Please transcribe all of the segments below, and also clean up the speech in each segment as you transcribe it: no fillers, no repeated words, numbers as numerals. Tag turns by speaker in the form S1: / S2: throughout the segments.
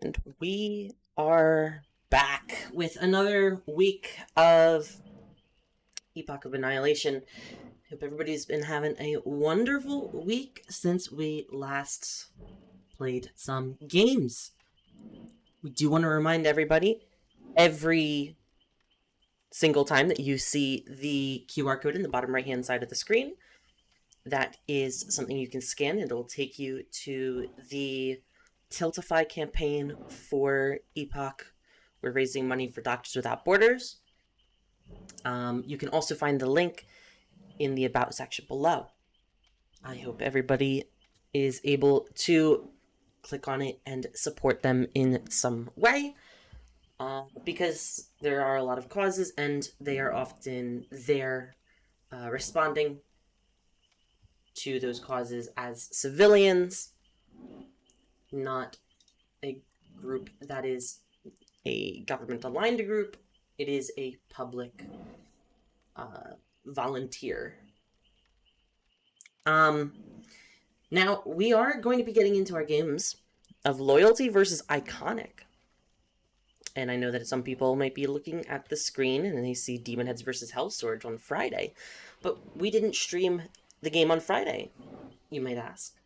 S1: And we are back with another week of Epoch of Annihilation. Hope everybody's been having a wonderful week since we last played some games. We do want to remind everybody, every single time that you see the QR code in the bottom right hand side of the screen, that is something you can scan and it'll take you to the Tiltify campaign for Epoch. We're raising money for Doctors Without Borders. You can also find the link in the About section below. I hope everybody is able to click on it and support them in some way, because there are a lot of causes and they are often there responding to those causes as civilians, not a group that is a government-aligned group. It is a public volunteer. Now, we are going to be getting into our games of loyalty versus iconic. And I know that some people might be looking at the screen and they see Demon Heads versus Hellsword on Friday. But we didn't stream the game on Friday, you might ask.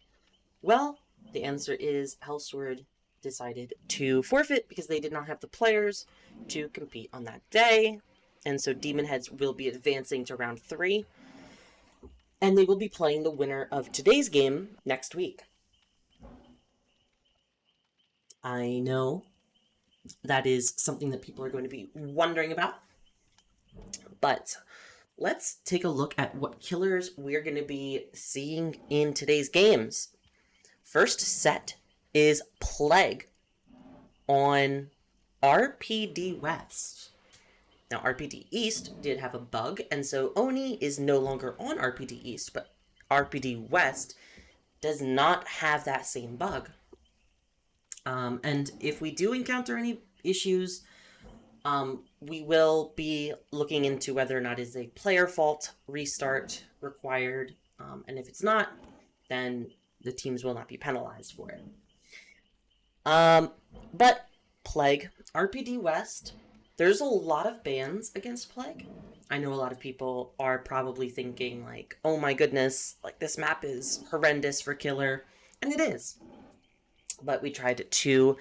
S1: Well, the answer is Hellsword decided to forfeit because they did not have the players to compete on that day. And so Demon Heads will be advancing to round 3. And they will be playing the winner of today's game next week. I know that is something that people are going to be wondering about. But let's take a look at what killers we're going to be seeing in today's games. First set is Plague on RPD West. Now, RPD East did have a bug, and so Oni is no longer on RPD East, but RPD West does not have that same bug. And if we do encounter any issues, we will be looking into whether or not it's a player fault restart required. And if it's not, then the teams will not be penalized for it. But Plague, RPD West, there's a lot of bans against Plague. I know a lot of people are probably thinking like, oh my goodness, like this map is horrendous for killer. And it is. But we tried to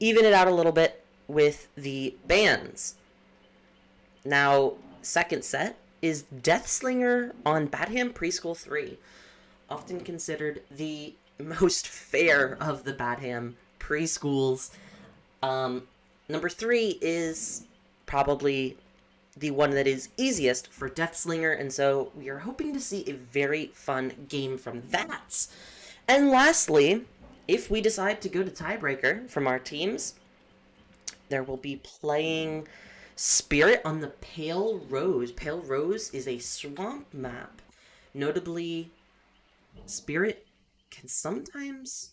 S1: even it out a little bit with the bans. Now, second set is Deathslinger on Badham Preschool 3. Often considered the most fair of the Badham preschools. Number 3 is probably the one that is easiest for Deathslinger, and so we are hoping to see a very fun game from that. And lastly, if we decide to go to tiebreaker from our teams, there will be playing Spirit on the Pale Rose. Pale Rose is a swamp map. Notably, Spirit can sometimes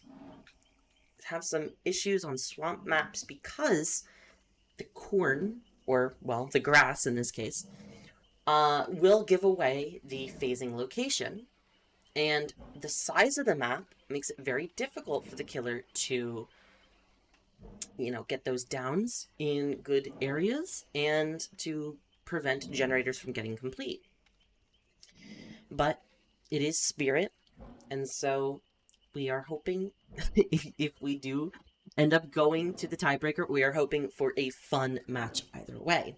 S1: have some issues on swamp maps because the corn, or, well, the grass in this case, will give away the phasing location. And the size of the map makes it very difficult for the killer to, get those downs in good areas and to prevent generators from getting complete. But it is Spirit, and so we are hoping, if we do end up going to the tiebreaker, we are hoping for a fun match either way.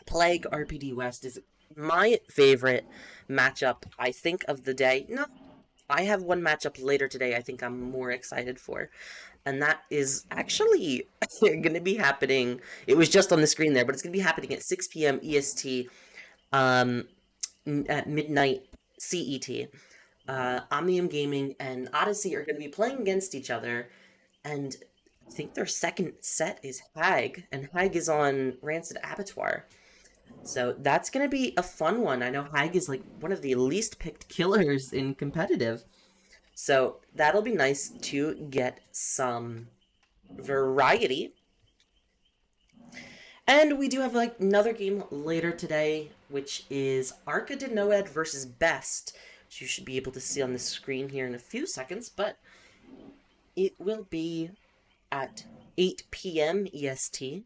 S1: Plague RPD West is my favorite matchup, I think, of the day. No, I have one matchup later today I think I'm more excited for. And that is actually going to be happening. It was just on the screen there, but it's going to be happening at 6 p.m. EST, at midnight CET. Omnium Gaming and Odyssey are going to be playing against each other. And I think their second set is Hag, and Hag is on Rancid Abattoir. So that's going to be a fun one. I know Hag is like one of the least picked killers in competitive. So that'll be nice to get some variety. And we do have like another game later today, which is Arca de Noed versus Best, which you should be able to see on the screen here in a few seconds, but it will be at 8 p.m. EST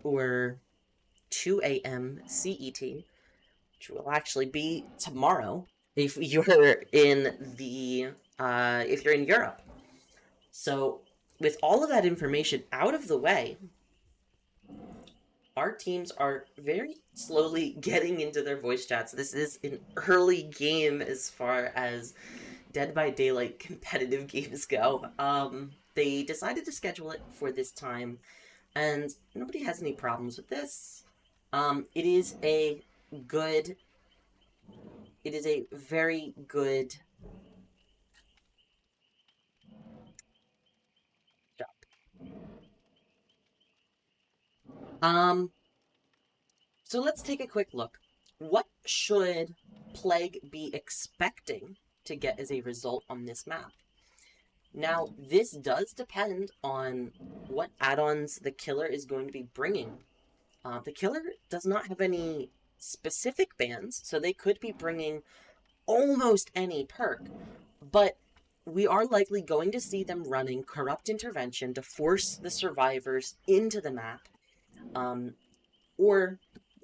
S1: or 2 a.m. CET, which will actually be tomorrow if you're in if you're in Europe. So, with all of that information out of the way, our teams are very slowly getting into their voice chats. This is an early game as far as Dead by Daylight competitive games go. They decided to schedule it for this time, and nobody has any problems with this. It is a good. It is a very good job. Um, so let's take a quick look. What should Plague be expecting to get as a result on this map? Now, this does depend on what add-ons the killer is going to be bringing. The killer does not have any specific bans, so they could be bringing almost any perk, but we are likely going to see them running Corrupt Intervention to force the survivors into the map, or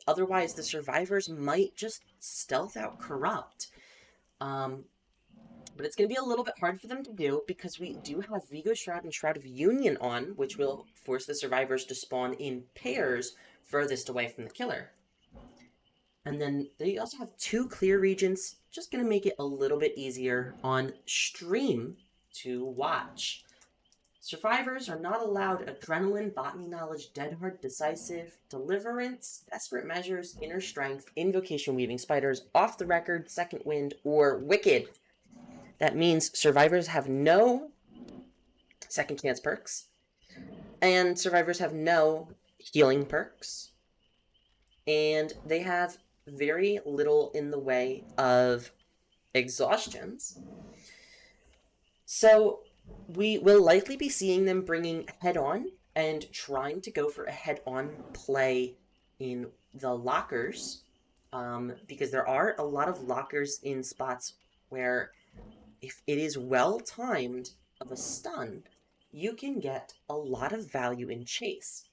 S1: otherwise the survivors might just stealth out Corrupt. But it's going to be a little bit hard for them to do because we do have Vigo Shroud and Shroud of Union on, which will force the survivors to spawn in pairs furthest away from the killer. And then they also have 2 clear regions, just going to make it a little bit easier on stream to watch. Survivors are not allowed Adrenaline, Botany Knowledge, Dead Hard, Decisive, Deliverance, Desperate Measures, Inner Strength, Invocation Weaving Spiders, Off the Record, Second Wind, or Wicked. That means survivors have no second chance perks, and survivors have no healing perks, and they have very little in the way of exhaustions. So we will likely be seeing them bringing head-on and trying to go for a head-on play in the lockers, because there are a lot of lockers in spots where if it is well-timed of a stun, you can get a lot of value in chase,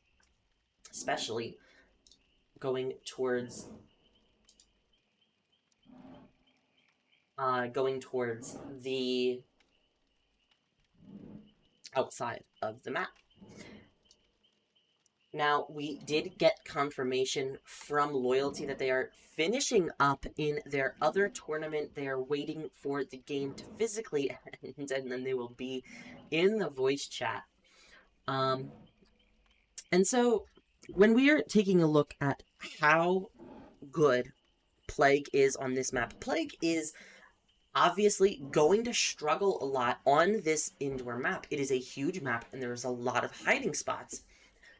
S1: especially going towards the outside of the map. Now, we did get confirmation from Loyalty that they are finishing up in their other tournament. They are waiting for the game to physically end, and then they will be in the voice chat. And so, when we are taking a look at how good Plague is on this map, Plague is obviously going to struggle a lot on this indoor map. It is a huge map, and there's a lot of hiding spots.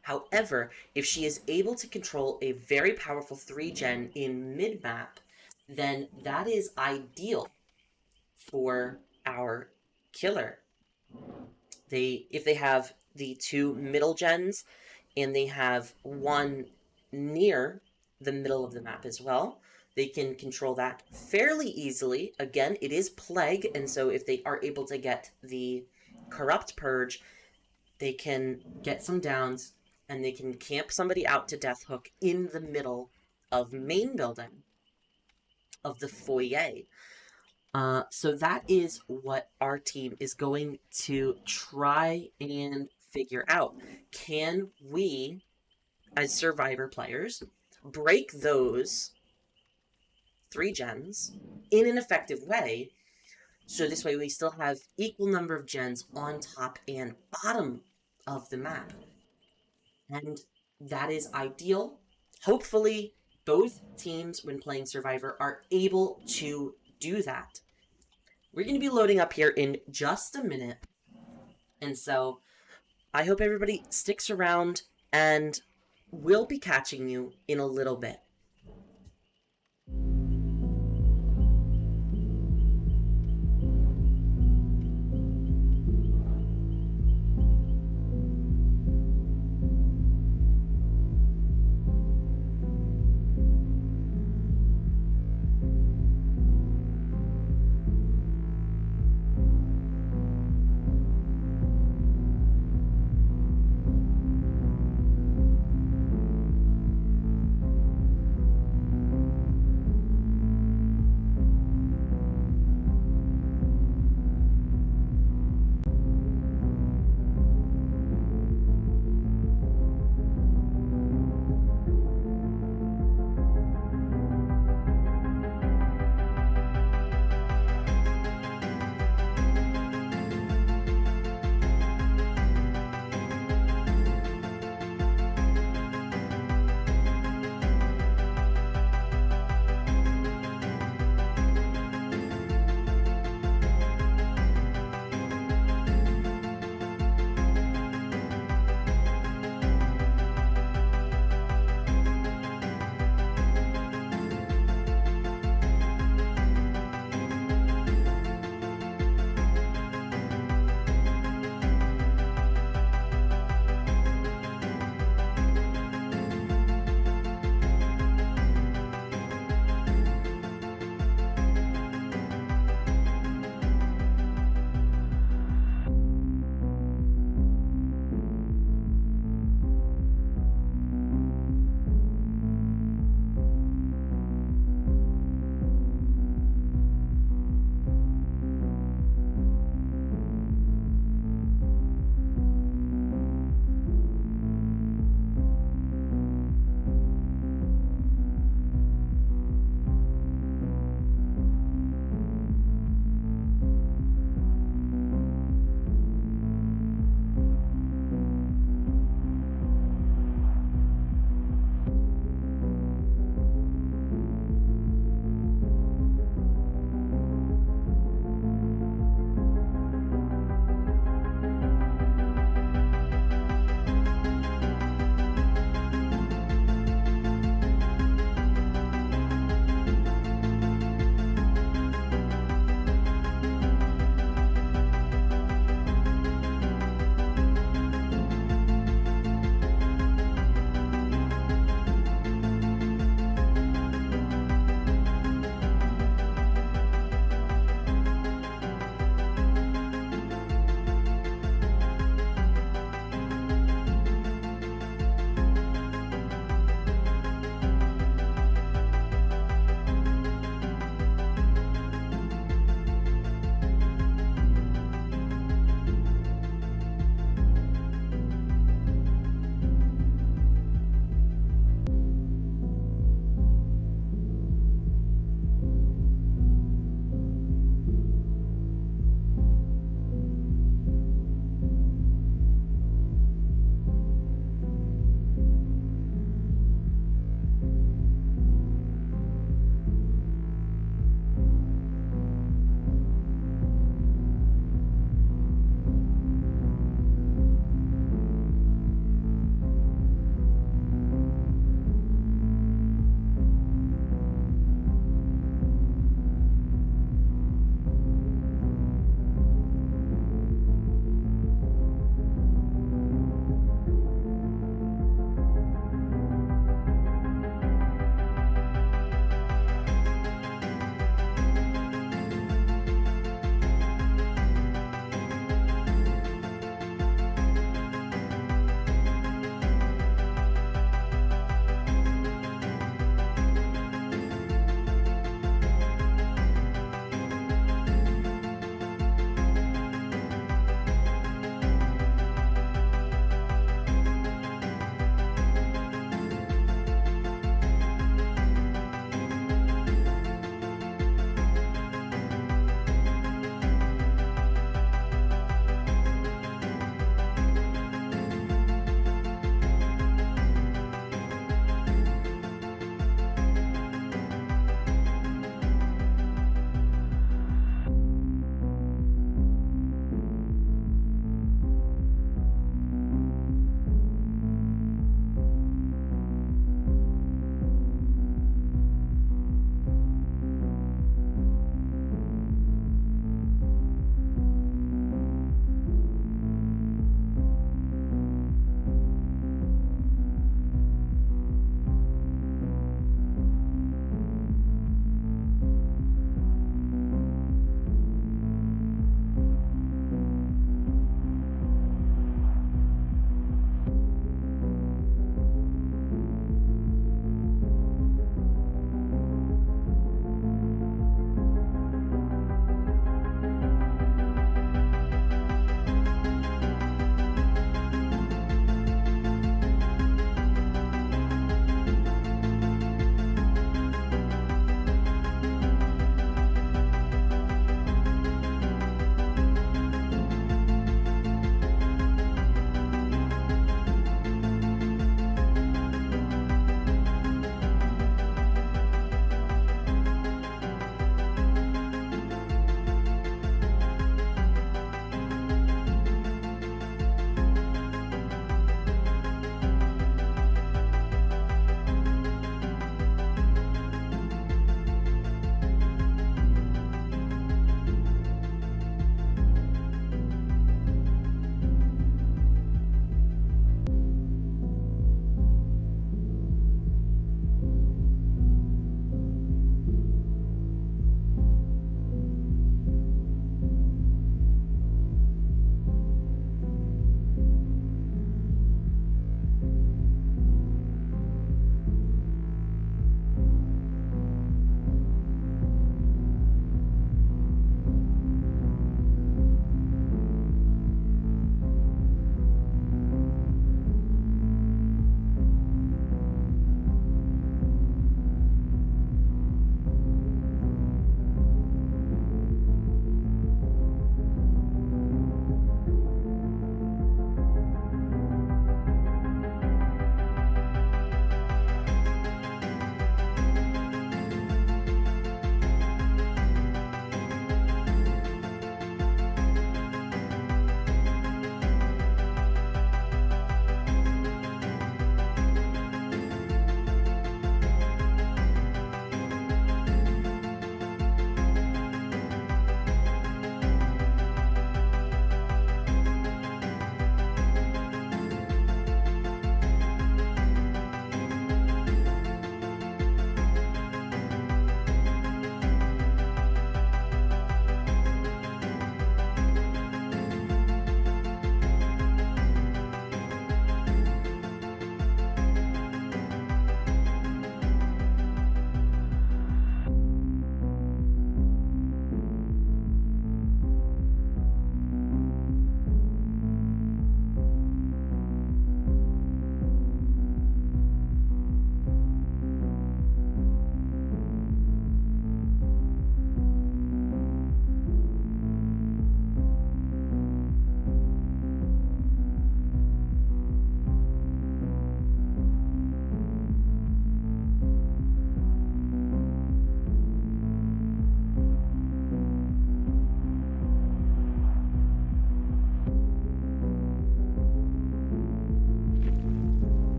S1: However, if she is able to control a very powerful 3-gen in mid-map, then that is ideal for our killer. If they have the 2 middle gens, and they have 1 near the middle of the map as well, they can control that fairly easily. Again, it is Plague, and so if they are able to get the Corrupt Purge, they can get some downs, and they can camp somebody out to Death Hook in the middle of main building, of the foyer. So that is what our team is going to try and figure out. Can we, as Survivor players, break those 3 gens in an effective way, so this way we still have equal number of gens on top and bottom of the map? And that is ideal. Hopefully, both teams, when playing Survivor, are able to do that. We're going to be loading up here in just a minute. And so, I hope everybody sticks around, and we'll be catching you in a little bit.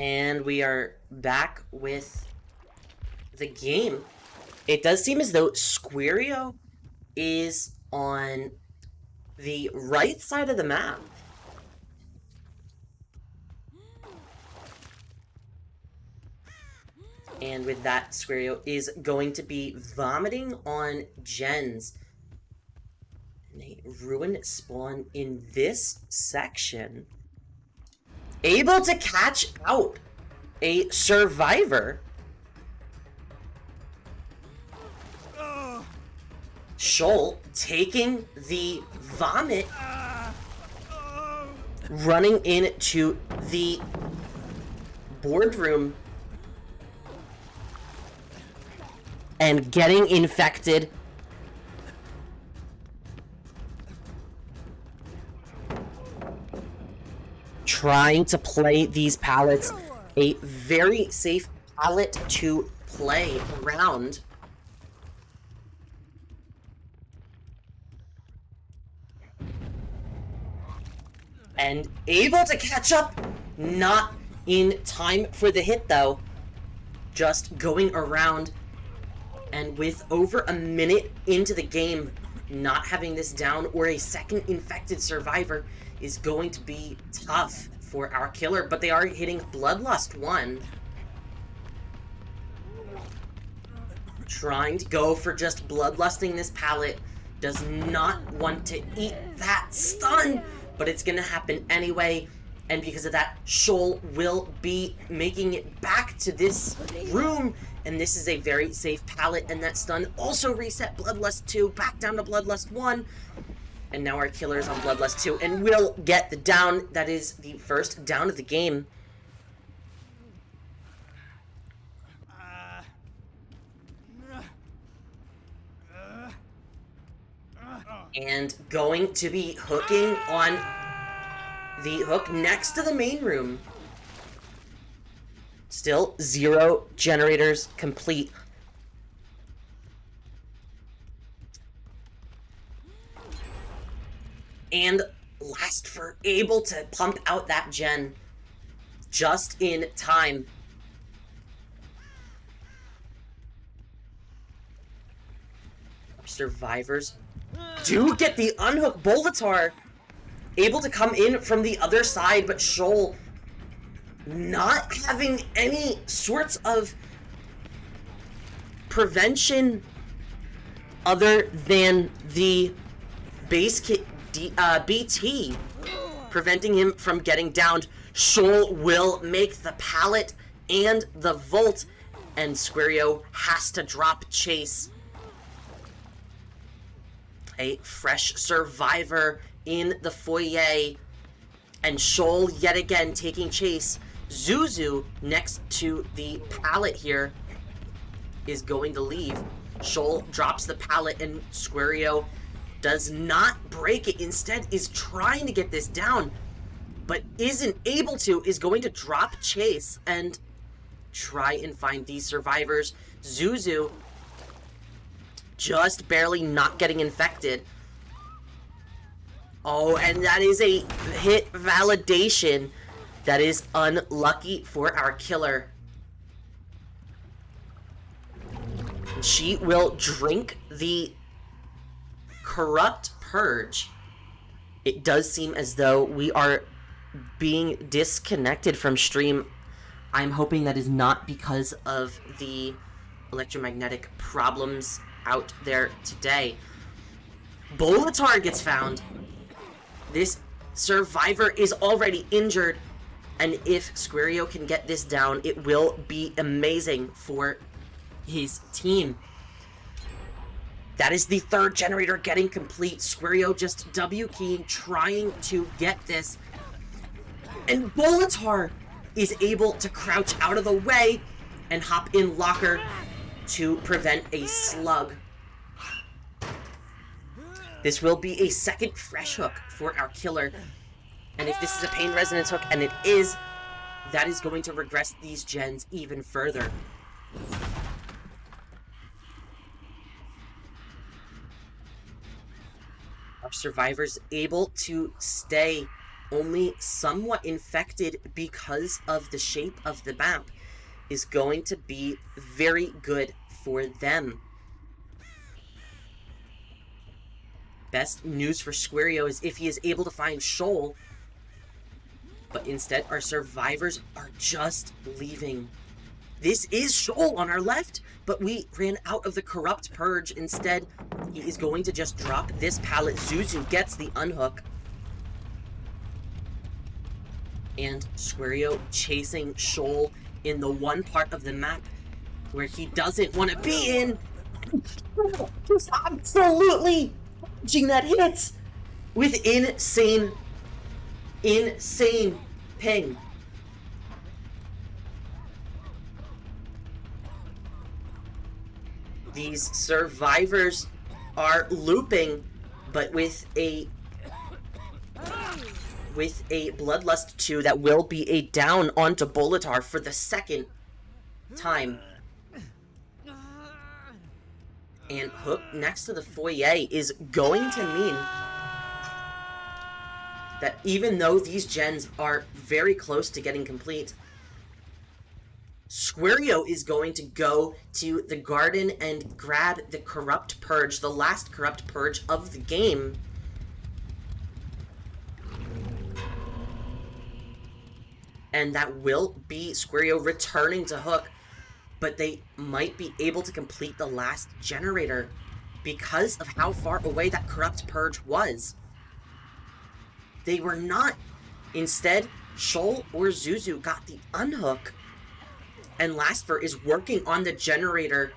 S1: And we are back with the game. It does seem as though Squario is on the right side of the map. And with that, Squario is going to be vomiting on gens. And a ruined spawn in this section. Able to catch out a survivor. Shoal taking the vomit, running into the boardroom and getting infected. Trying to play these pallets, a very safe pallet to play around. And able to catch up, not in time for the hit though. Just going around, and with over a minute into the game, not having this down or a second infected survivor is going to be tough for our killer, but they are hitting Bloodlust 1. Trying to go for just bloodlusting this pallet. Does not want to eat that stun, but it's gonna happen anyway. And because of that, Shoal will be making it back to this room. And this is a very safe pallet, and that stun also reset Bloodlust 2 back down to Bloodlust 1. And now our killer is on Bloodlust 2 and will get the down. That is the first down of the game. And going to be hooking on the hook next to the main room. Still 0 generators complete. And Lastford able to pump out that gen just in time. Survivors do get the unhook. Bolitar able to come in from the other side, but Shoal not having any sorts of prevention other than the base kit BT preventing him from getting downed. Shoal will make the pallet and the Volt, and Squario has to drop chase. A fresh survivor in the foyer, and Shoal yet again taking chase. Zuzu next to the pallet here is going to leave. Shoal drops the pallet, and Squario does not break it. Instead is trying to get this down, but isn't able to. Is going to drop chase and try and find these survivors. Zuzu just barely not getting infected. Oh, and that is a hit validation. That is unlucky for our killer. She will drink the Corrupt Purge. It does seem as though we are being disconnected from stream. I'm hoping that is not because of the electromagnetic problems out there today. Bolitar gets found. This survivor is already injured, and if Squario can get this down, it will be amazing for his team. That is the third generator getting complete. Squario just W keying, trying to get this. And Bolitar is able to crouch out of the way and hop in locker to prevent a slug. This will be a second fresh hook for our killer. And if this is a pain resonance hook, and it is, that is going to regress these gens even further. Our survivors able to stay only somewhat infected because of the shape of the map is going to be very good for them. Best news for Squario is if he is able to find Shoal, but instead our survivors are just leaving. This is Shoal on our left, but we ran out of the Corrupt Purge. Instead, he is going to just drop this pallet. Zuzu gets the unhook. And Squario chasing Shoal in the one part of the map where he doesn't want to be in. Just absolutely dodging that hit with insane ping. These survivors are looping, but with a Bloodlust 2 that will be a down onto Bolitar for the second time. And Hook next to the foyer is going to mean that even though these gens are very close to getting complete, Squario is going to go to the garden and grab the Corrupt Purge, the last Corrupt Purge of the game. And that will be Squario returning to Hook, but they might be able to complete the last generator because of how far away that Corrupt Purge was. They were not. Instead, Shoal or Zuzu got the unhook, and Lastver is working on the generator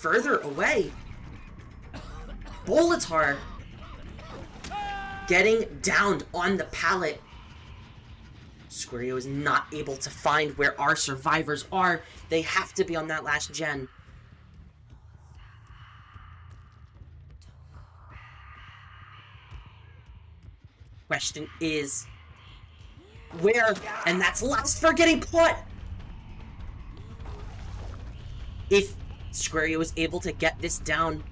S1: further away. Bolitar getting downed on the pallet. Squario is not able to find where our survivors are. They have to be on that last gen. Question is, where? And that's Lastver getting put! If Squario is able to get this down,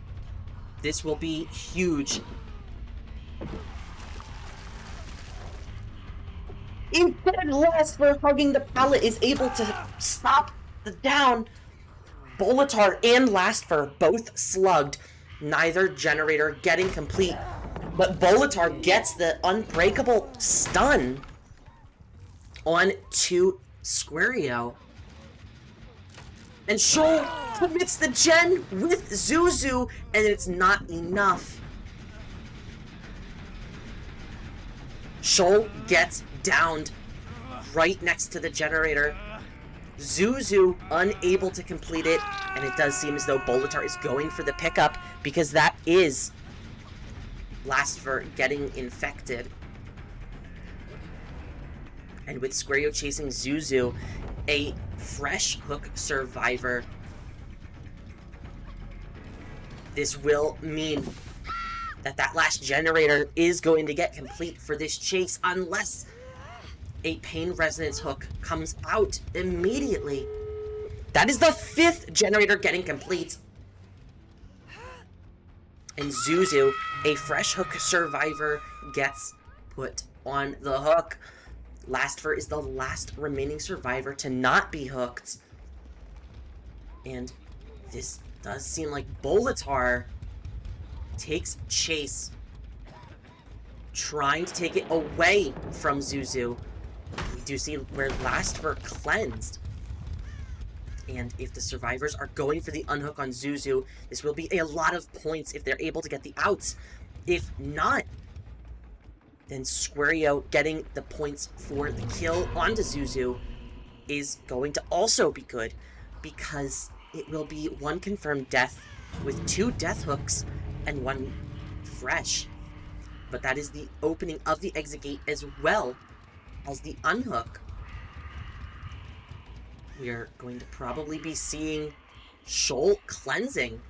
S1: this will be huge. Instead, Lastver hugging the pallet is able to stop the down. Bolitar and Lastver both slugged, neither generator getting complete. But Bolitar gets the unbreakable stun on to Squario. And Shoal commits the gen with Zuzu, and it's not enough. Shoal gets downed right next to the generator. Zuzu unable to complete it, and it does seem as though Bolitar is going for the pickup because that is Lastver getting infected. And with Squario chasing Zuzu, a fresh Hook survivor, this will mean that that last generator is going to get complete for this chase unless a Pain Resonance Hook comes out immediately. That is the 5th generator getting complete. And Zuzu, a fresh Hook survivor, gets put on the hook. Lastver is the last remaining survivor to not be hooked. And this does seem like Bolitar takes chase, trying to take it away from Zuzu. We do see where Lastver cleansed. And if the survivors are going for the unhook on Zuzu, this will be a lot of points if they're able to get the outs. If not, then Squario getting the points for the kill onto Zuzu is going to also be good, because it will be 1 confirmed death with 2 death hooks and 1 fresh. But that is the opening of the exit gate as well as the unhook. We are going to probably be seeing Shoal cleansing.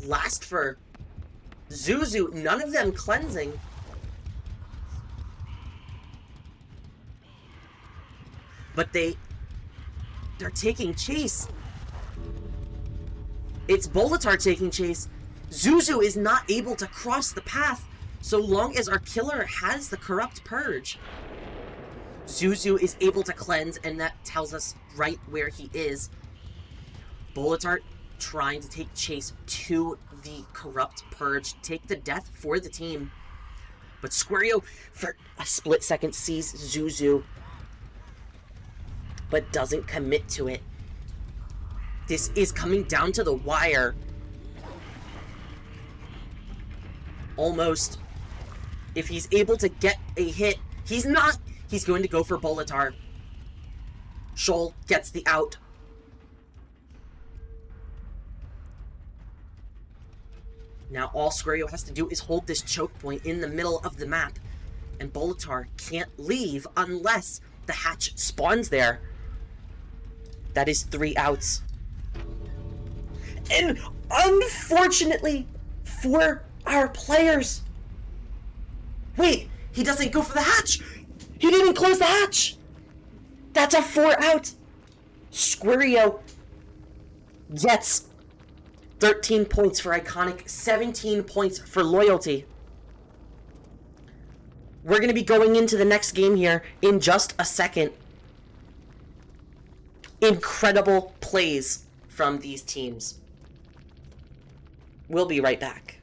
S1: Lastver, Zuzu, none of them cleansing. But they're taking chase. It's Bolitar taking chase. Zuzu is not able to cross the path. So long as our killer has the Corrupt Purge. Zuzu is able to cleanse, and that tells us right where he is. Boletart trying to take chase to the Corrupt Purge, take the death for the team. But Squario, for a split second, sees Zuzu, but doesn't commit to it. This is coming down to the wire. Almost. If he's able to get a hit, he's not. He's going to go for Boletar. Shoal gets the out. Now all Squario has to do is hold this choke point in the middle of the map. And Boletar can't leave unless the hatch spawns there. That is 3 outs. And unfortunately for our players... Wait, he doesn't go for the hatch! He didn't close the hatch! That's a 4 out! Squario gets 13 points for Iconic, 17 points for Loyalty. We're going to be going into the next game here in just a second. Incredible plays from these teams. We'll be right back.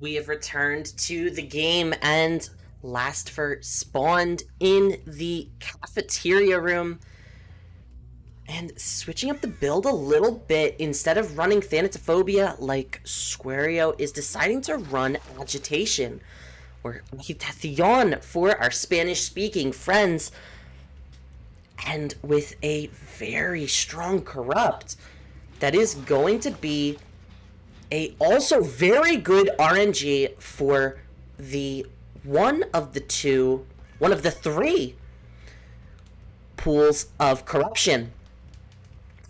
S1: We have returned to the game, and Lastford spawned in the cafeteria room. And switching up the build a little bit, instead of running Thanatophobia like Squario is deciding to run Agitation, or Agitacion for our Spanish-speaking friends. And with a very strong Corrupt, that is going to be a also very good RNG for the one of the three pools of corruption.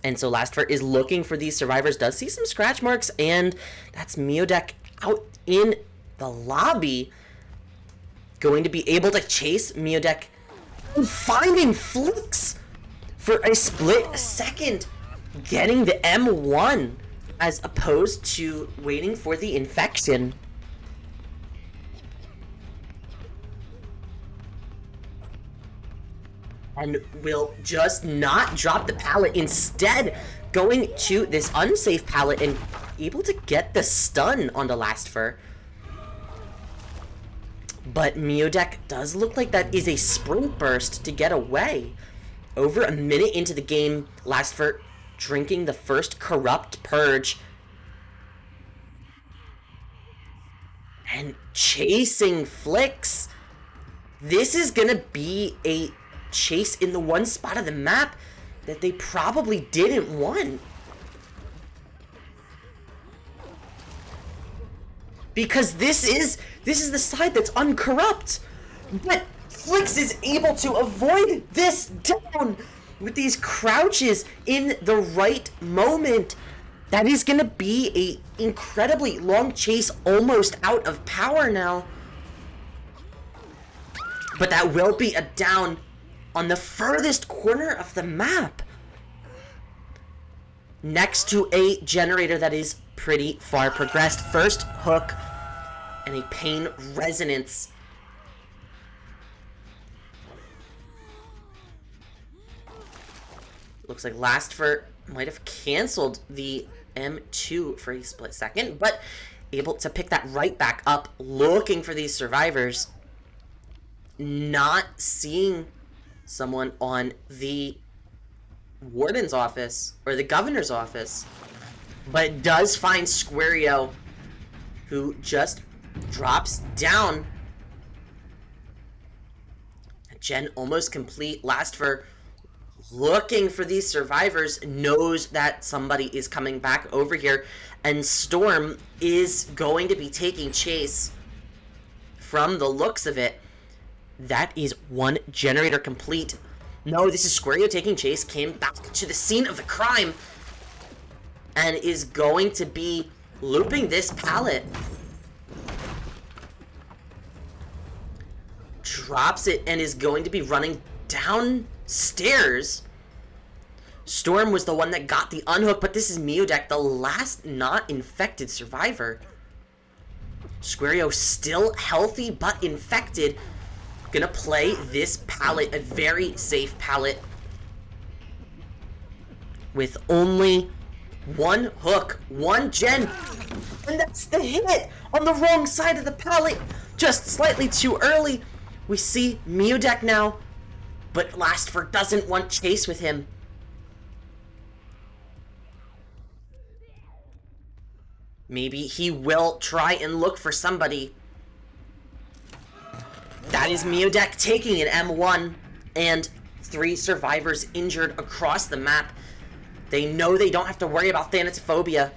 S1: And so Lastford is looking for these survivors, does see some scratch marks, and that's Miodek out in the lobby. Going to be able to chase Miodek, finding Flix for a split second, getting the M1 as opposed to waiting for the infection. And will just not drop the pallet, instead going to this unsafe pallet and able to get the stun on the Lastford. But Miodek does look like that is a sprint burst to get away. Over a minute into the game, Lastford drinking the first Corrupt Purge. And chasing Flix. This is gonna be a chase in the one spot of the map that they probably didn't want. Because this is the side that's uncorrupt. But Flix is able to avoid this down with these crouches in the right moment. That is going to be a incredibly long chase, almost out of power now. But that will be a down on the furthest corner of the map, next to a generator that is pretty far progressed. First hook and a pain resonance. Looks like Lastford might have canceled the M2 for a split second, but able to pick that right back up, looking for these survivors. Not seeing someone on the warden's office or the governor's office, but does find Squario, who just drops down. Gen almost complete. Lastford looking for these survivors, knows that somebody is coming back over here, and Storm is going to be taking chase from the looks of it. That is one generator complete. No, this is Squario taking chase, came back to the scene of the crime, and is going to be looping this pallet. Drops it and is going to be running downstairs. Storm was the one that got the unhook, but this is Miodek, the last not infected survivor. Squario still healthy, but infected. Gonna play this pallet, a very safe pallet, with only one hook, one gen, and that's the hit on the wrong side of the pallet, just slightly too early. We see Miodek now, but Lastford doesn't want chase with him. Maybe he will try and look for somebody. That is Miodek taking an M1, and 3 survivors injured across the map. They know they don't have to worry about Thanatophobia.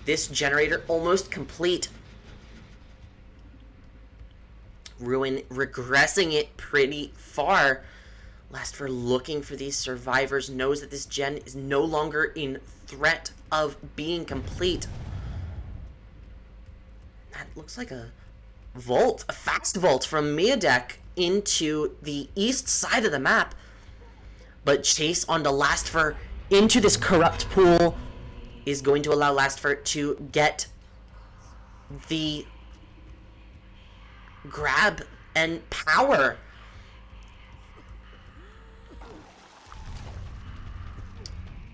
S1: This generator almost complete. Ruin regressing it pretty far. Lastford looking for these survivors, knows that this gen is no longer in threat of being complete. That looks like a vault, a fast vault from Miodek into the east side of the map. But chase onto Lastford into this corrupt pool is going to allow Lastford to get the grab and power.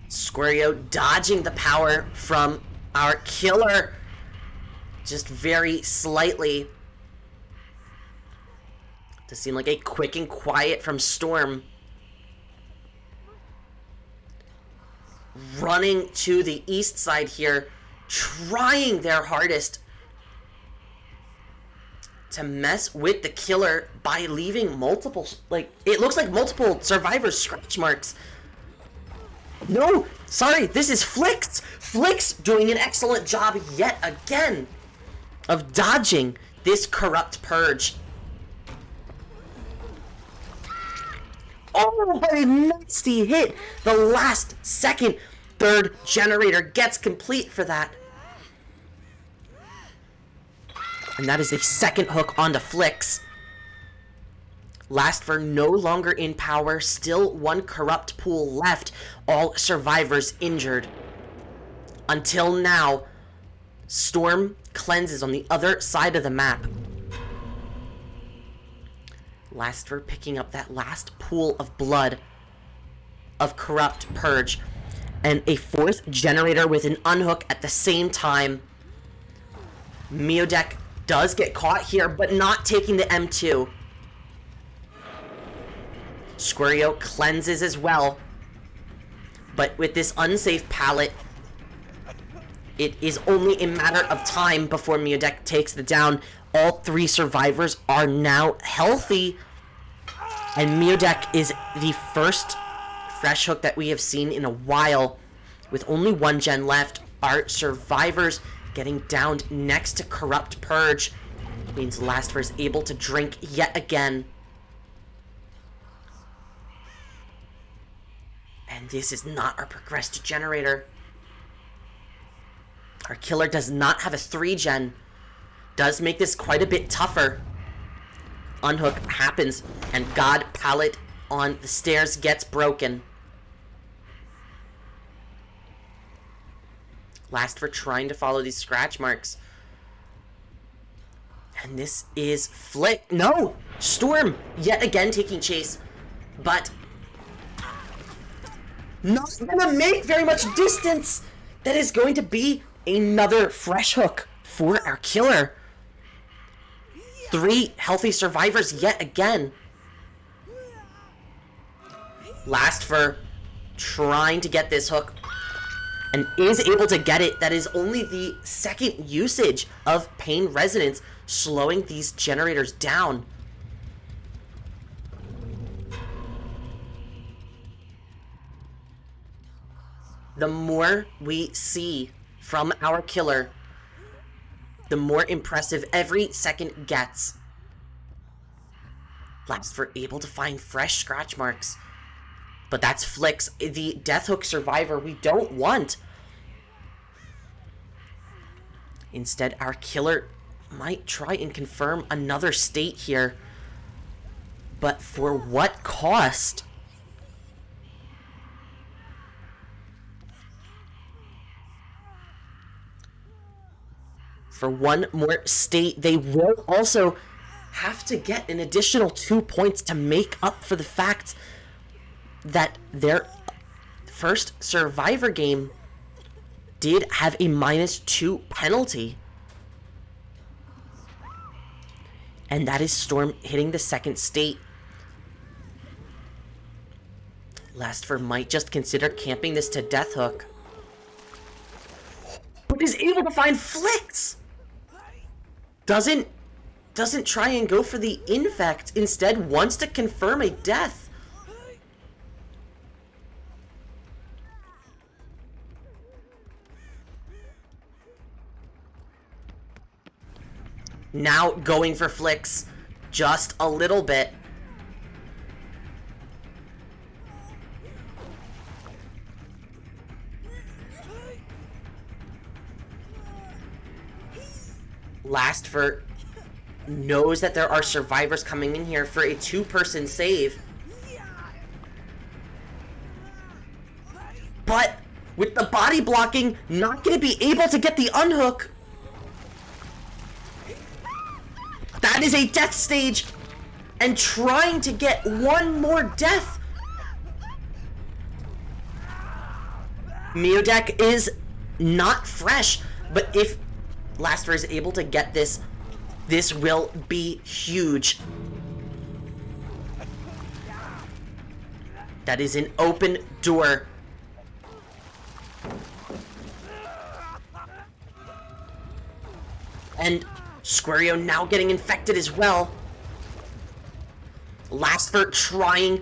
S1: Squario dodging the power from our killer. just very slightly. Does seem like a quick and quiet from Storm. Running to the east side here, trying their hardest to mess with the killer by leaving multiple, like, it looks like multiple survivors scratch marks. No, sorry, this is Flix. Flix doing an excellent job yet again of dodging this corrupt purge. Oh, what a nasty hit. The last second third generator gets complete for that. And that is a second hook onto Flix. Lastver no longer in power. Still one corrupt pool left. All survivors injured. Until now, Storm cleanses on the other side of the map. Lastver picking up that last pool of blood of corrupt purge. And a fourth generator with an unhook at the same time. Miodek does get caught here, but not taking the M2. Squario cleanses as well. But with this unsafe pallet, it is only a matter of time before Miodek takes the down. All three survivors are now healthy. And Miodek is the first fresh hook that we have seen in a while. With only one gen left, our survivors getting downed next to Corrupt Purge. Means Lastver is able to drink yet again. And this is not our progressed generator. Our killer does not have a 3-gen. Does make this quite a bit tougher. Unhook happens, and God pallet on the stairs gets broken. Lastver trying to follow these scratch marks. And this is Flick. No! Storm yet again taking chase. But not gonna make very much distance. That is going to be another fresh hook for our killer. 3 healthy survivors yet again. Lastver trying to get this hook and is able to get it. That is only the second usage of Pain Resonance, slowing these generators down. The more we see from our killer, the more impressive every second gets. Lastver able to find fresh scratch marks. But that's Flix, the Death Hook survivor we don't want. Instead, our killer might try and confirm another state here. But for what cost? For one more state, they will also have to get an additional 2 points to make up for the fact that their first survivor game did have a -2 penalty. And that is Storm hitting the second state. Lastver might just consider camping this to Death Hook. But is able to find Flix! Doesn't try and go for the infect. Instead wants to confirm a death. Now going for Flix just a little bit. Lastver knows that there are survivors coming in here for a 2-person save. But with the body blocking, not going to be able to get the unhook. That is a death stage. And trying to get one more death. Miodek is not fresh, but if Laster is able to get this, this will be huge. That is an open door. And Squario now getting infected as well. Laster trying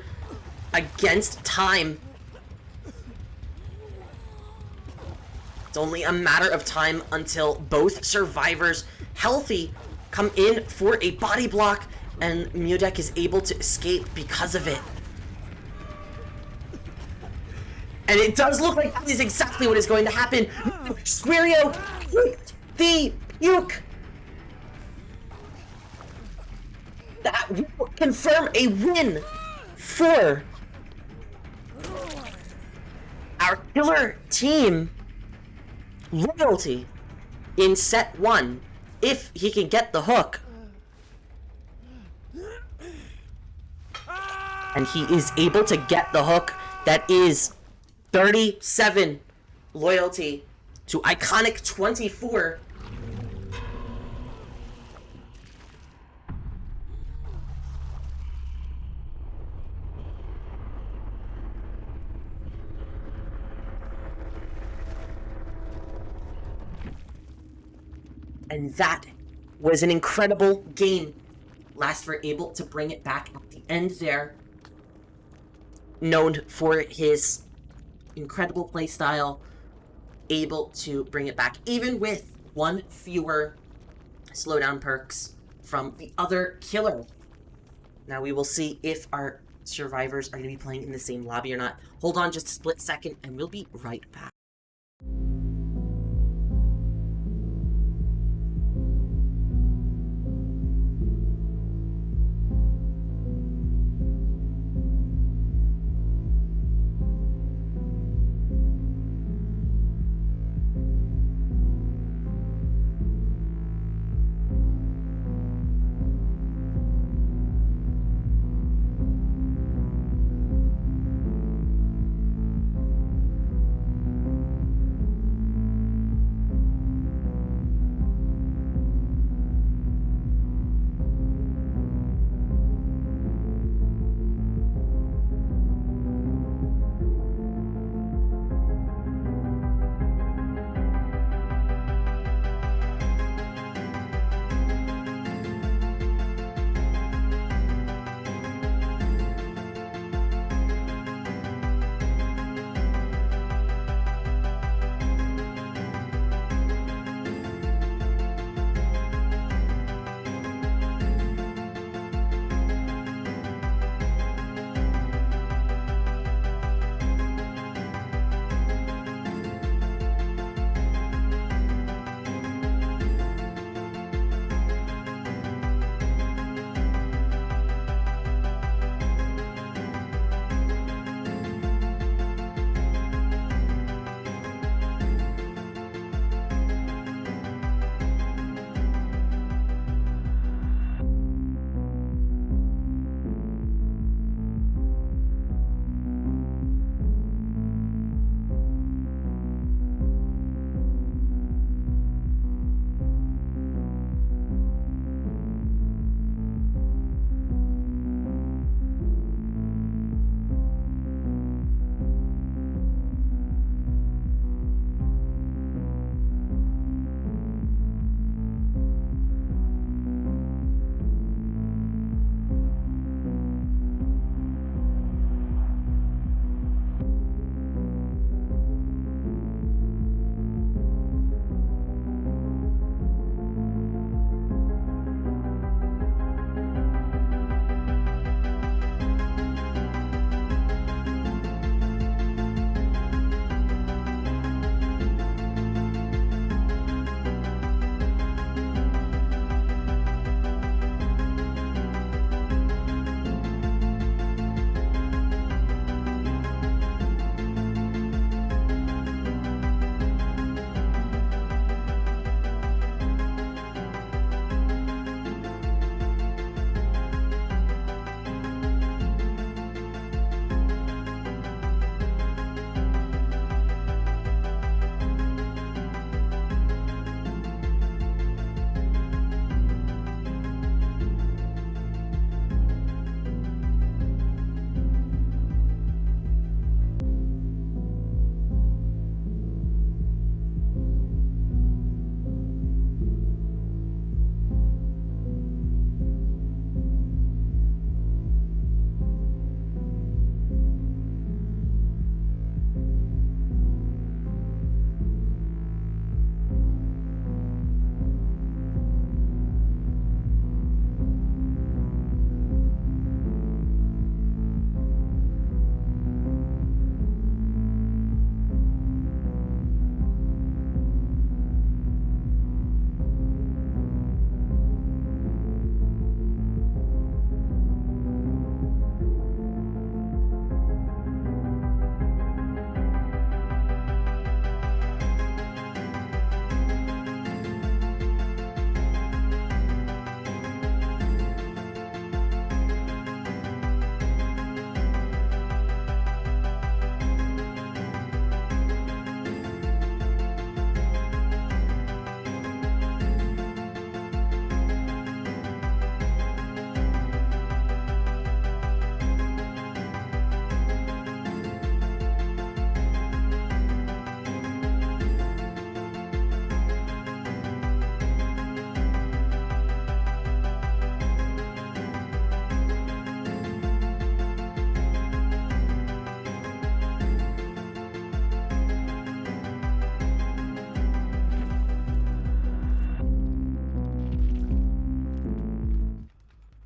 S1: against time. It's only a matter of time until both survivors, healthy, come in for a body block, and Mudek is able to escape because of it. And it does look like that is exactly what is going to happen. Squario hit the puke. That will confirm a win for our killer team. Loyalty in set 1, if he can get the hook. And he is able to get the hook. That is 37 loyalty to Iconic 24. And that was an incredible game. Laster able to bring it back at the end there. Known for his incredible playstyle, able to bring it back, even with one fewer slowdown perks from the other killer. Now we will see if our survivors are going to be playing in the same lobby or not. Hold on just a split second and we'll be right back.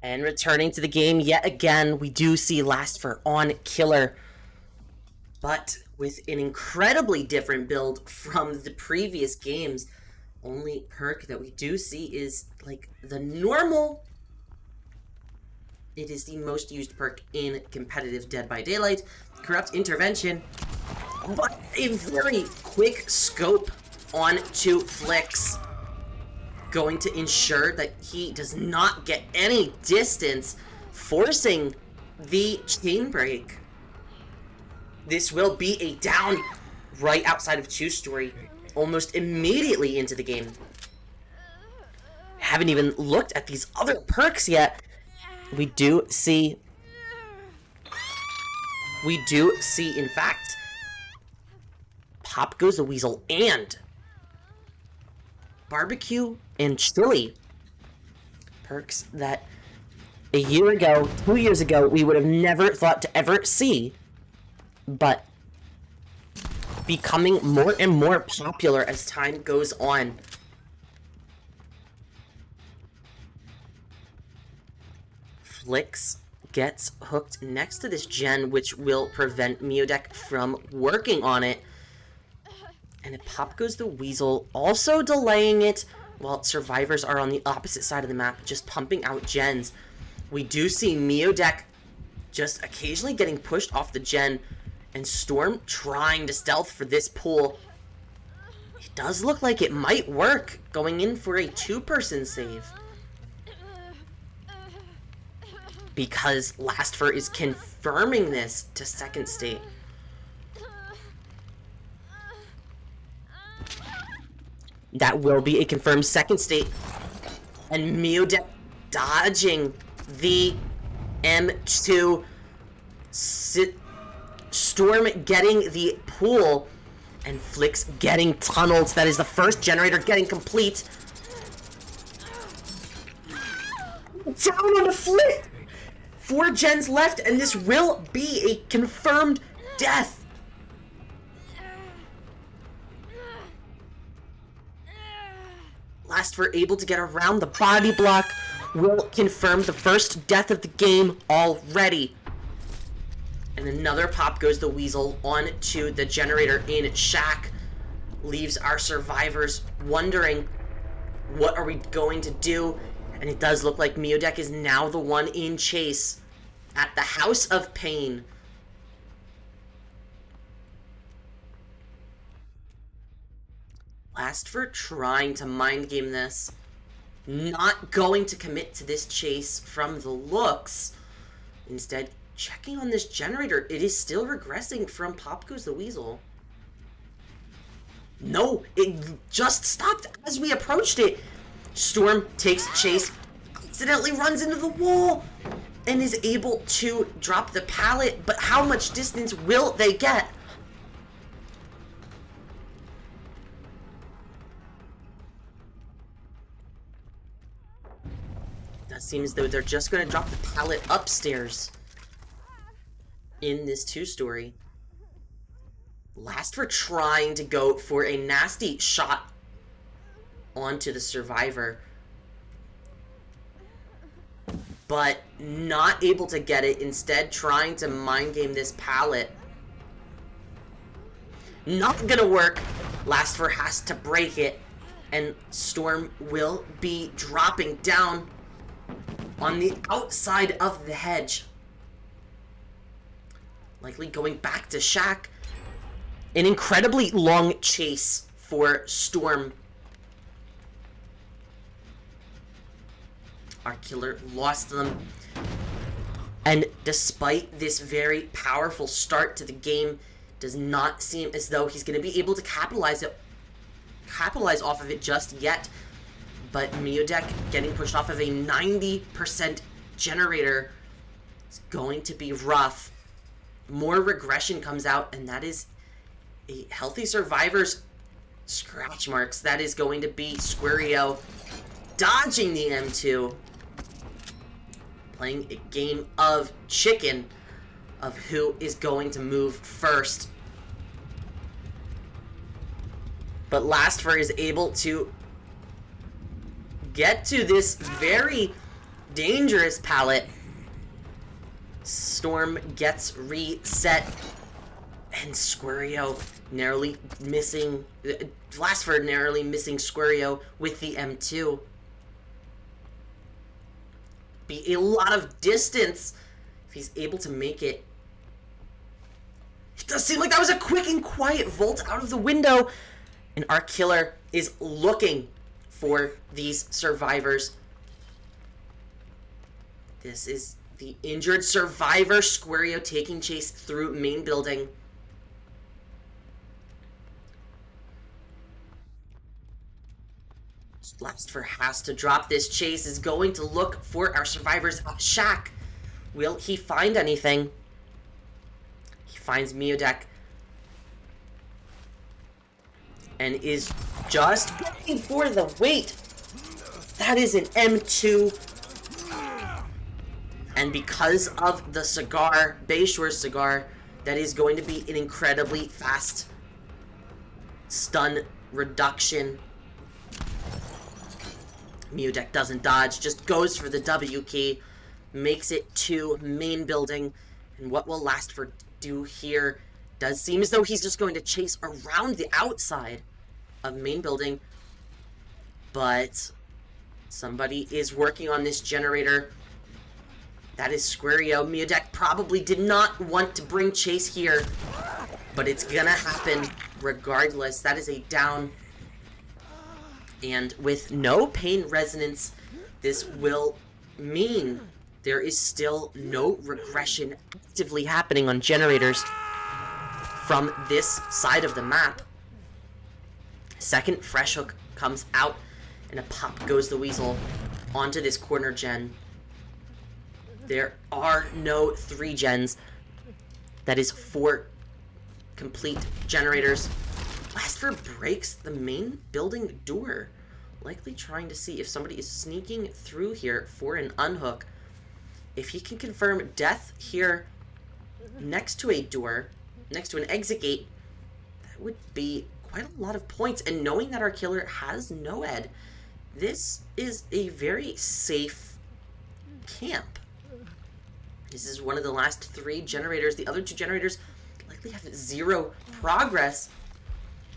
S1: And returning to the game yet again, we do see Lastfur on Killer. But with an incredibly different build from the previous games. Only perk that we do see is, like, the normal. It is the most used perk in competitive Dead by Daylight. Corrupt Intervention. But a very quick scope onto Flix. Going to ensure that he does not get any distance, forcing the chain break. This will be a down right outside of 2-story, almost immediately into the game. Haven't even looked at these other perks yet. We do see, in fact, Pop Goes the Weasel and Barbecue and Chili. Perks that a year ago, 2 years ago, we would have never thought to ever see, but becoming more and more popular as time goes on. Flix gets hooked next to this gen, which will prevent Meodek from working on it. And Pop Goes the Weasel, also delaying it while survivors are on the opposite side of the map, just pumping out gens. We do see Meodek just occasionally getting pushed off the gen, and Storm trying to stealth for this pool. It does look like it might work, going in for a 2-person save. Because Lastfur is confirming this to second state. That will be a confirmed second state. And Meodek dodging the M2. Storm getting the pool. And Flix getting tunneled. That is the first generator getting complete. Down on the Flix! 4 gens left, and this will be a confirmed death. Lastfur able to get around the body block will confirm the first death of the game already. And another Pop Goes the Weasel onto the generator in Shack. Leaves our survivors wondering, what are we going to do? And it does look like Meodek is now the one in chase at the House of Pain. Lastfur trying to mind game this. Not going to commit to this chase from the looks. Instead, checking on this generator. It is still regressing from Pop Goes the Weasel. No, it just stopped as we approached it. Storm takes chase, accidentally runs into the wall, and is able to drop the pallet, but how much distance will they get? That seems as though they're just going to drop the pallet upstairs in this 2-story. Lastfur trying to go for a nasty shot onto the survivor, but not able to get it. Instead, trying to mind game this pallet. Not gonna work. Lastfur has to break it, and Storm will be dropping down on the outside of the hedge. Likely going back to Shack. An incredibly long chase for Storm. Our killer lost them. And despite this very powerful start to the game, does not seem as though he's going to be able to capitalize off of it just yet. But Meodek getting pushed off of a 90% generator is going to be rough. More regression comes out, and that is a healthy survivor's scratch marks. That is going to be Squirreo dodging the M2. Playing a game of chicken of who is going to move first. But Lastfur is able to get to this very dangerous pallet. Storm gets reset. And Squario narrowly missing... Blastford narrowly missing Squario with the M2. Be a lot of distance if he's able to make it. It does seem like that was a quick and quiet vault out of the window. And our killer is looking for these survivors. This is the injured survivor, Squario, taking chase through main building. Blastford has to drop this chase, is going to look for our survivors at shack. Will he find anything? He finds Miodek and is just looking for the wait. That is an M2. And because of the cigar, Bayshore's cigar, that is going to be an incredibly fast stun reduction. Miodek doesn't dodge, just goes for the W key, makes it to main building. And what will Blastford do here? Does seem as though he's just going to chase around the outside of main building. But somebody is working on this generator. That is Squario. Miodek probably did not want to bring chase here, but it's gonna happen regardless. That is a down. And with no pain resonance, this will mean there is still no regression actively happening on generators from this side of the map. Second fresh hook comes out, and a pop goes the weasel onto this corner gen. There are no 3 gens. That is 4 complete generators. Blastford breaks the main building door, likely trying to see if somebody is sneaking through here for an unhook. If he can confirm death here next to a door, next to an exit gate, that would be quite a lot of points. And knowing that our killer has no ed, this is a very safe camp. This is one of the last 3 generators. The other 2 generators likely have 0 progress.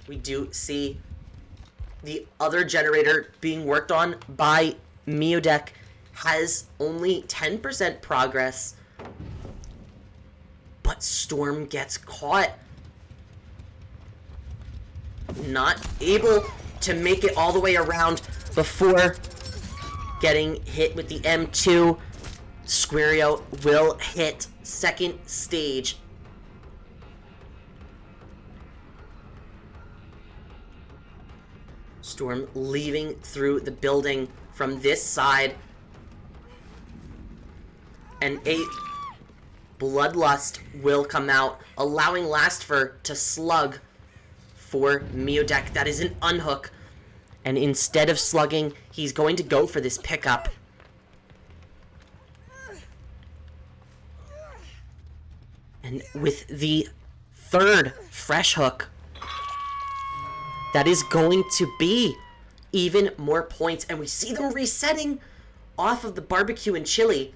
S1: We do see the other generator being worked on by Miodek has only 10% progress. But Storm gets caught. Not able to make it all the way around before getting hit with the M2. Squario will hit second stage. Storm leaving through the building from this side. And a Bloodlust will come out, allowing Blastford to slug for Miodek. That is an unhook. And instead of slugging, he's going to go for this pickup. And with the 3rd fresh hook, that is going to be even more points. And we see them resetting off of the barbecue and chili.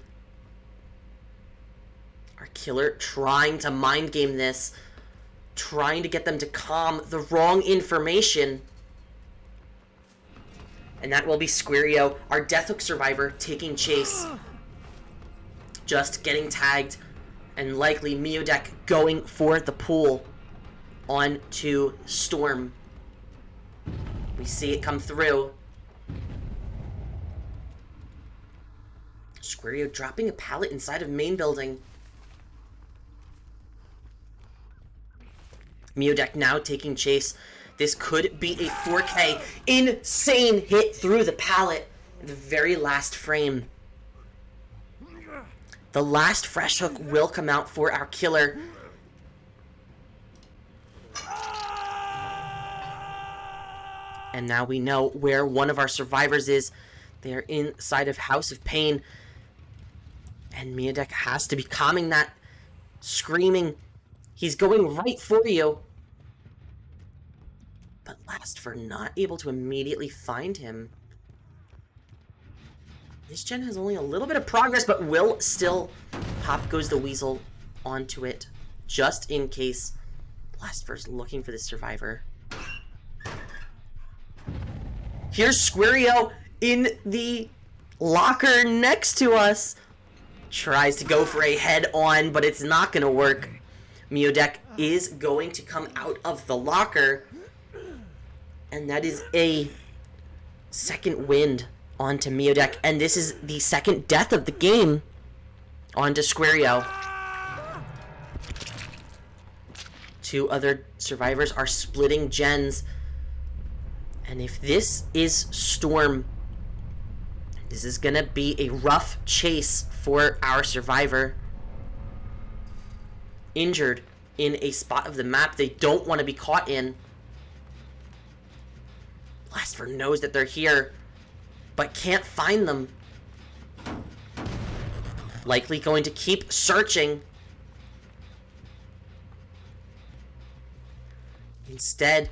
S1: Our killer trying to mind game this, trying to get them to calm the wrong information. And that will be Squario, our Death Hook survivor, taking chase. Just getting tagged. And likely Miodek going for the pool onto Storm. We see it come through. Squario dropping a pallet inside of main building. Miodek now taking chase. This could be a 4K. Insane hit through the pallet in the very last frame. The last fresh hook will come out for our killer. And now we know where one of our survivors is. They are inside of House of Pain. And Miodek has to be calming that, screaming. He's going right for you. But Blastford not able to immediately find him. This gen has only a little bit of progress, but will still... Pop goes the Weasel onto it, just in case Blastver's looking for the survivor. Here's Squario in the locker next to us. Tries to go for a head-on, but it's not going to work. Miodek is going to come out of the locker. And that is a second wind onto Miodek. And this is the second death of the game onto Squario. Two other survivors are splitting gens. And if this is Storm, this is gonna be a rough chase for our survivor. Injured in a spot of the map they don't want to be caught in. Blastver knows that they're here, but can't find them. Likely going to keep searching. Instead,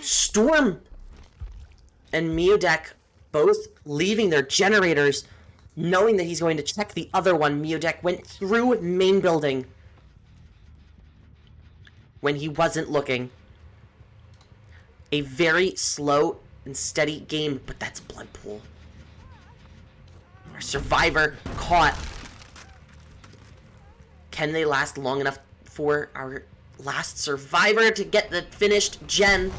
S1: Storm and Miodek both leaving their generators, knowing that he's going to check the other one. Miodek went through main building when he wasn't looking. A very slow and steady game, but that's blood pool. Our survivor caught. Can they last long enough for our last survivor to get the finished gen?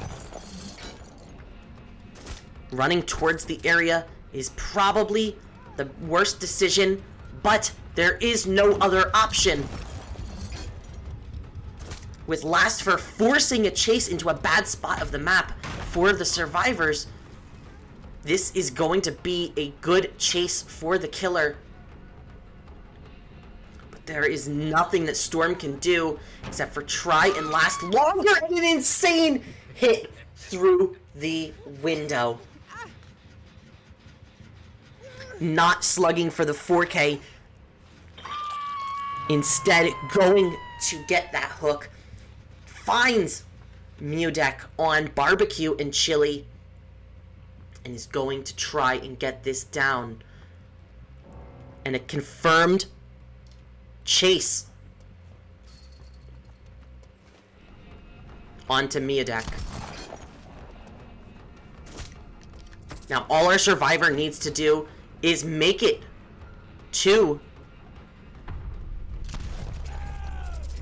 S1: Running towards the area is probably the worst decision, but there is no other option. With Lastver forcing a chase into a bad spot of the map for the survivors, this is going to be a good chase for the killer. But there is nothing that Storm can do except for try and last longer, and an insane hit through the window. Not slugging for the 4K. Instead, going to get that hook. Finds Miodek on barbecue and chili. And is going to try and get this down. And a confirmed chase onto Miodek. Now, all our survivor needs to do is make it to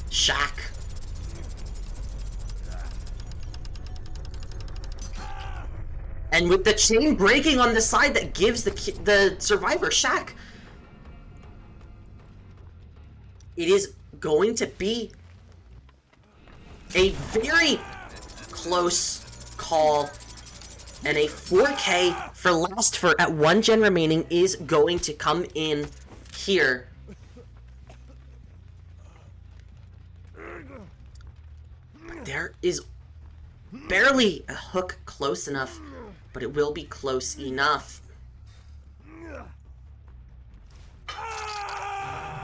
S1: Shack. And with the chain breaking on the side that gives the survivor Shack, it is going to be a very close call. And a 4K for Lastver at 1 gen remaining is going to come in here. But there is barely a hook close enough, but it will be close enough.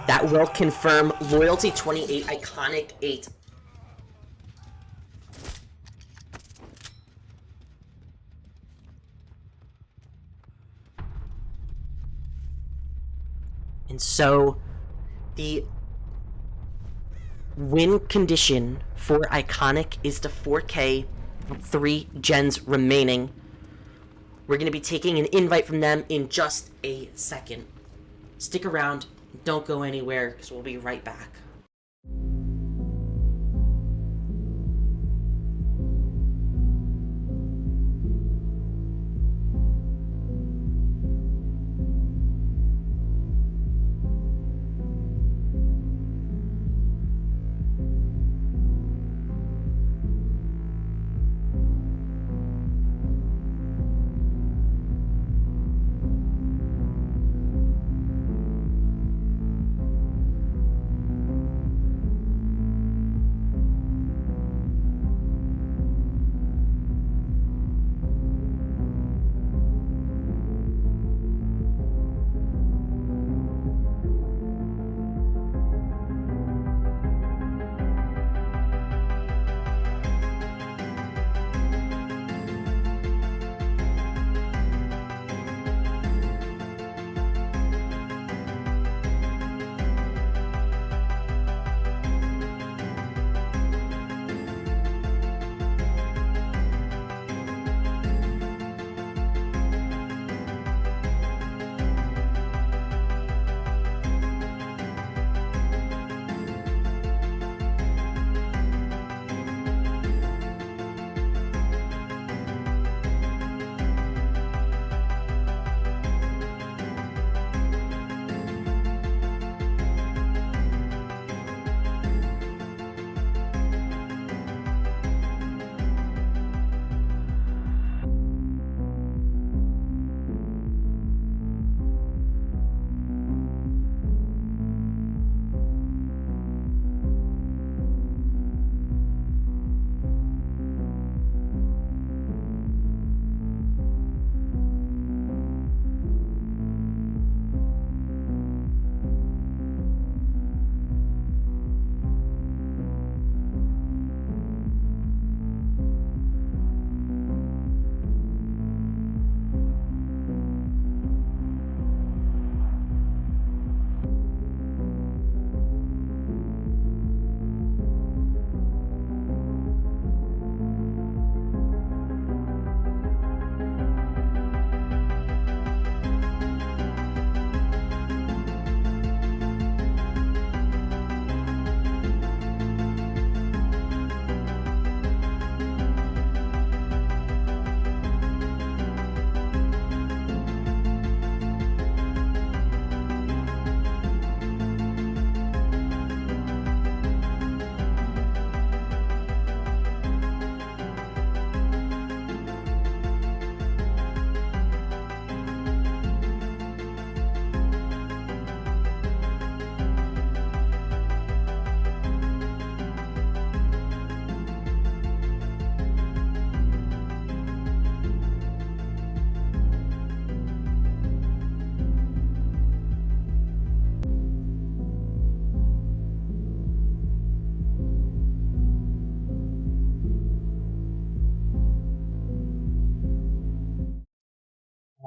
S1: That will confirm Loyalty 28, Iconic 8. And so, the win condition for Iconic is to 4K, 3 gens remaining. We're going to be taking an invite from them in just a second. Stick around, don't go anywhere, because we'll be right back.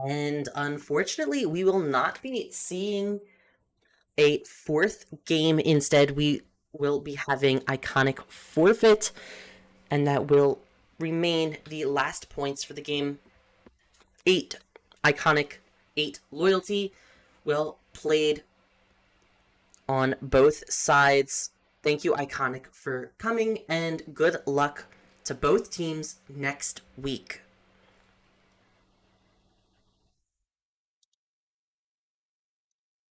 S1: And unfortunately, we will not be seeing a fourth game. Instead, we will be having Iconic forfeit, and that will remain the last points for the game. 8 Iconic, 8 Loyalty. Well played on both sides. Thank you, Iconic, for coming, and good luck to both teams next week.